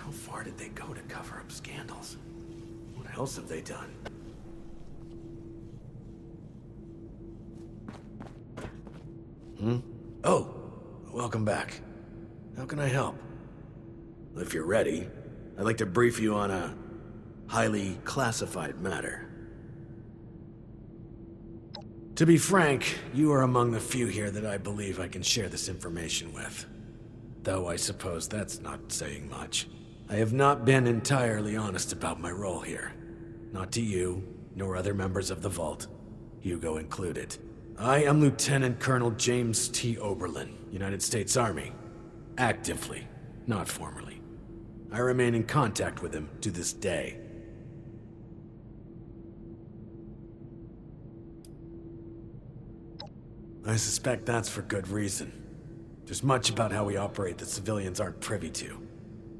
How far did they go to cover up scandals? What else have they done? Oh, welcome back. How can I help? If you're ready, I'd like to brief you on a highly classified matter. To be frank, you are among the few here that I believe I can share this information with. Though I suppose that's not saying much. I have not been entirely honest about my role here. Not to you, nor other members of the Vault, Hugo included. I am Lieutenant Colonel James T. Oberlin, United States Army. Actively, not formally. I remain in contact with him to this day. I suspect that's for good reason. There's much about how we operate that civilians aren't privy to.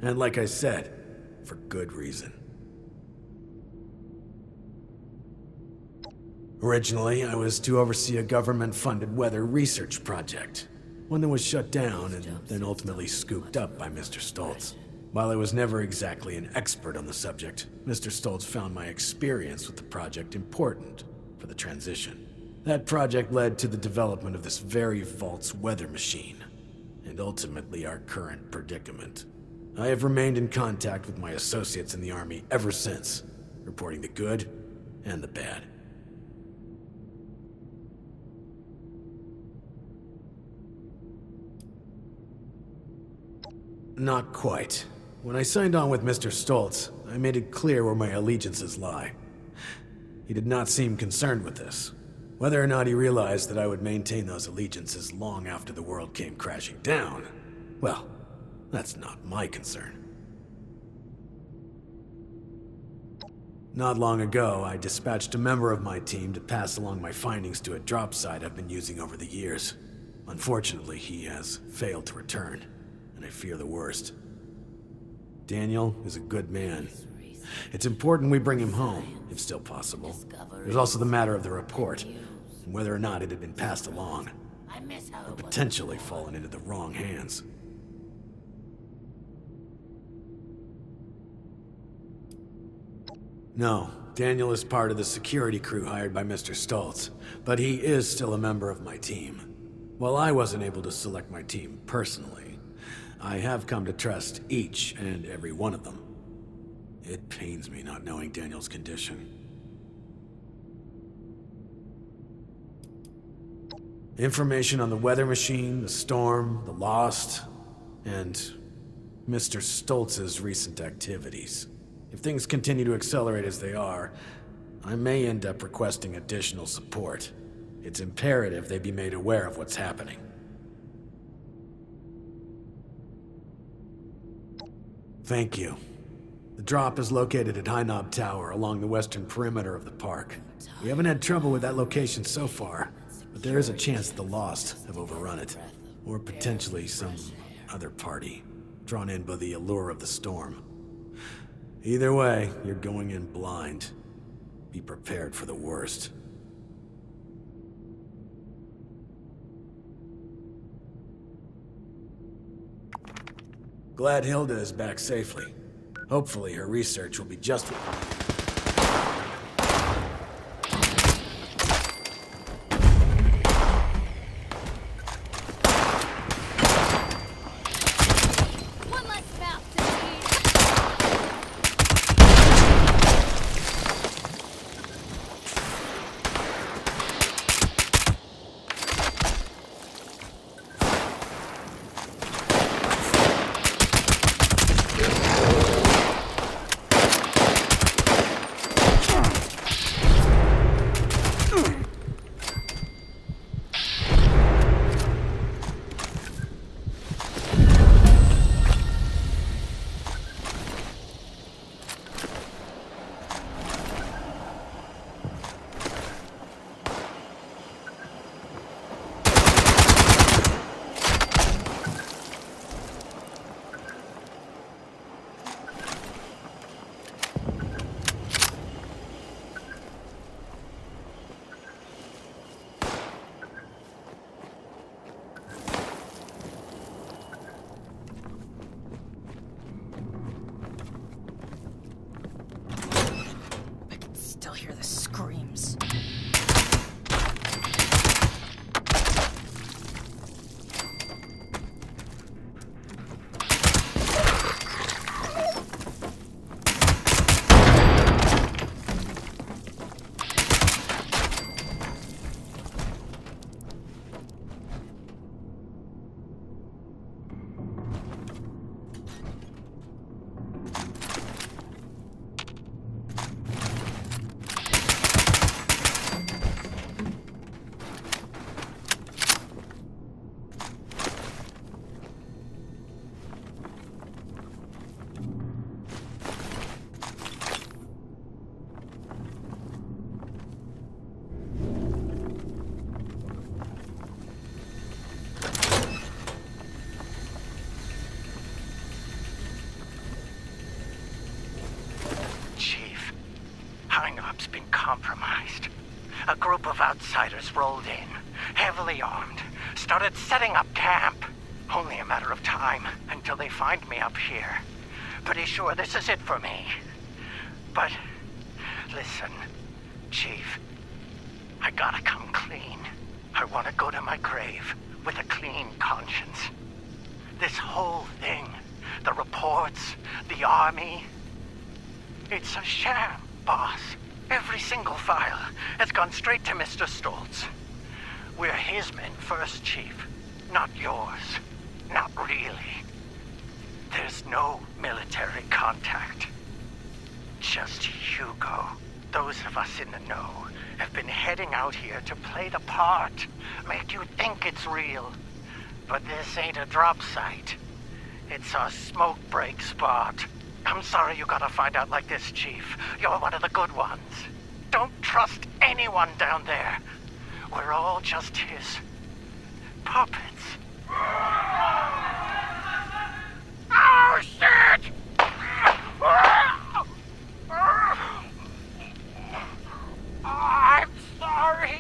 And like I said, for good reason. Originally, I was to oversee a government-funded weather research project. One that was shut down and then ultimately scooped up by Mr. Stoltz. While I was never exactly an expert on the subject, Mr. Stoltz found my experience with the project important for the transition. That project led to the development of this very Vault's weather machine, and ultimately our current predicament. I have remained in contact with my associates in the Army ever since, reporting the good and the bad. Not quite. When I signed on with Mr. Stoltz, I made it clear where my allegiances lie. He did not seem concerned with this. Whether or not he realized that I would maintain those allegiances long after the world came crashing down, well, that's not my concern. Not long ago, I dispatched a member of my team to pass along my findings to a drop site I've been using over the years. Unfortunately, he has failed to return, and I fear the worst. Daniel is a good man. It's important we bring him home, if still possible. There's also the matter of the report, and whether or not it had been passed along, or potentially fallen into the wrong hands. No, Daniel is part of the security crew hired by Mr. Stoltz, but he is still a member of my team. While I wasn't able to select my team personally, I have come to trust each and every one of them. It pains me not knowing Daniel's condition. Information on the weather machine, the storm, the Lost, and Mr. Stoltz's recent activities. If things continue to accelerate as they are, I may end up requesting additional support. It's imperative they be made aware of what's happening. Thank you. The drop is located at High Knob Tower along the western perimeter of the park. We haven't had trouble with that location so far, but there is a chance the Lost have overrun it, or potentially some other party, drawn in by the allure of the storm. Either way, you're going in blind. Be prepared for the worst. Glad Hilda is back safely. Hopefully her research will be just... a group of outsiders rolled in, heavily armed, started setting up camp. Only a matter of time until they find me up here. Pretty sure this is it for me. But, listen, Chief, I gotta come clean. I want to go to my grave with a clean conscience. This whole thing, the reports, the army, it's a sham, boss. Every single file has gone straight to Mr. Stoltz. We're his men first, Chief, not yours. Not really. There's no military contact. Just Hugo. Those of us in the know have been heading out here to play the part, make you think it's real. But this ain't a drop site. It's a smoke break spot. I'm sorry you gotta find out like this, Chief. You're one of the good ones. Don't trust anyone down there. We're all just his puppets. Oh, shit! I'm sorry.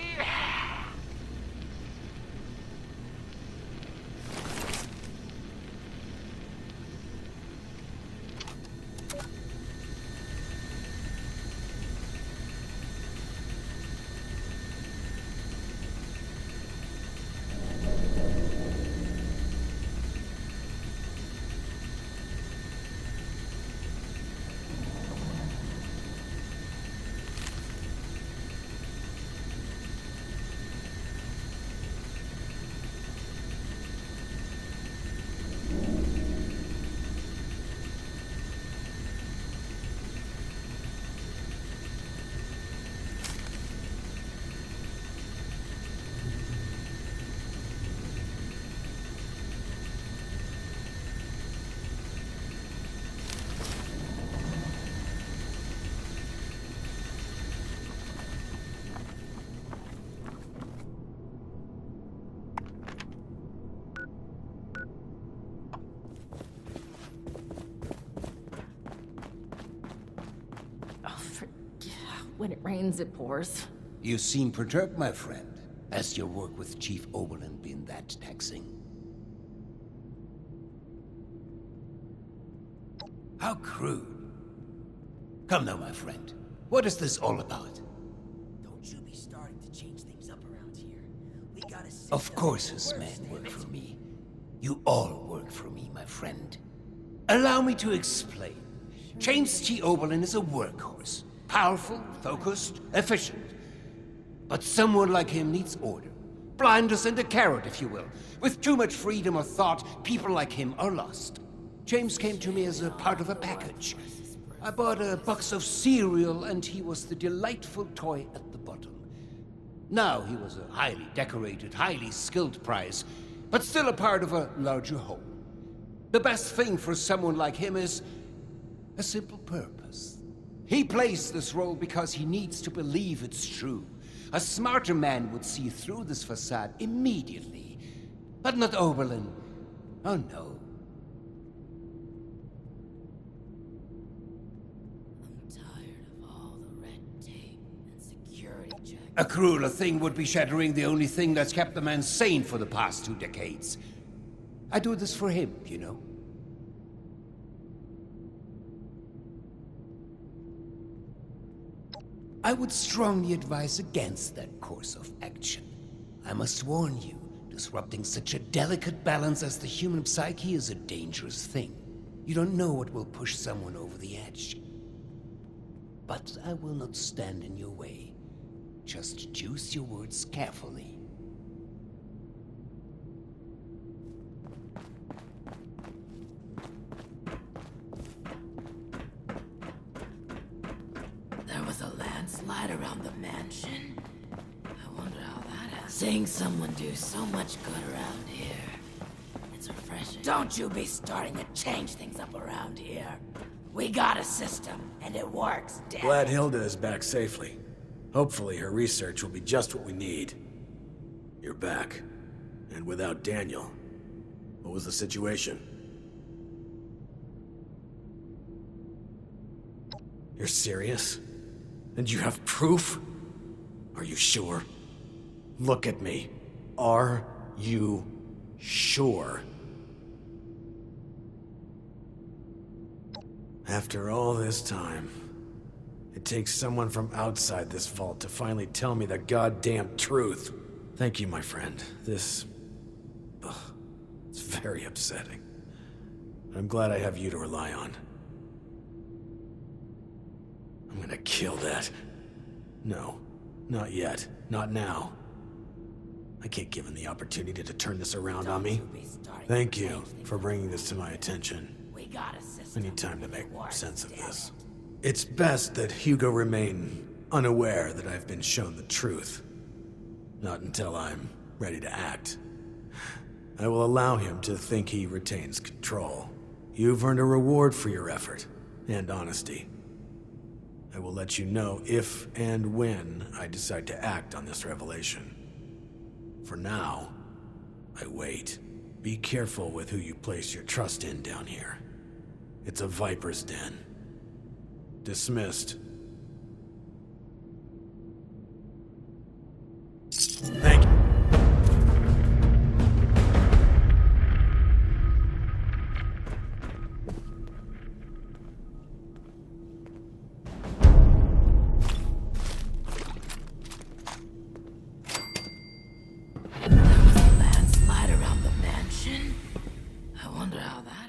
When it rains, it pours. You seem perturbed, my friend. Has your work with Chief Oberlin been that taxing? How crude. Come now, my friend. What is this all about? Don't you be starting to change things up around here. We gotta sit Of course his men work for me. You all work for me, my friend. Allow me to explain. James T. Oberlin is a workhorse. Powerful, focused, efficient. But someone like him needs order. Blinders and a carrot, if you will. With too much freedom of thought, people like him are lost. James came to me as a part of a package. I bought a box of cereal, and he was the delightful toy at the bottom. Now he was a highly decorated, highly skilled prize, but still a part of a larger whole. The best thing for someone like him is a simple purpose. He plays this role because he needs to believe it's true. A smarter man would see through this facade immediately. But not Oberlin. Oh no. I'm tired of all the red tape and security checks. A crueler thing would be shattering the only thing that's kept the man sane for the past 2 decades. I do this for him, you know. I would strongly advise against that course of action. I must warn you, disrupting such a delicate balance as the human psyche is a dangerous thing. You don't know what will push someone over the edge. But I will not stand in your way. Just choose your words carefully. There was a landslide around the mansion. I wonder how that happened. Seeing someone do so much good around here. It's refreshing. Don't you be starting to change things up around here. We got a system, and it works, damn Glad it. Hilda is back safely. Hopefully her research will be just what we need. You're back. And without Daniel. What was the situation? You're serious? And you have proof? Are you sure? Look at me. Are you sure? After all this time, it takes someone from outside this vault to finally tell me the goddamn truth. Thank you, my friend. This... ugh, it's very upsetting. I'm glad I have you to rely on. I'm gonna kill that. No, not yet. Not now. I can't give him the opportunity to turn this around on me. Thank you for bringing this to my attention. I need time to make sense of this. It's best that Hugo remain unaware that I've been shown the truth. Not until I'm ready to act. I will allow him to think he retains control. You've earned a reward for your effort and honesty. I will let you know if and when I decide to act on this revelation. For now, I wait. Be careful with who you place your trust in down here. It's a viper's den. Dismissed. Thank you. There was a landslide around the mansion. I wonder how that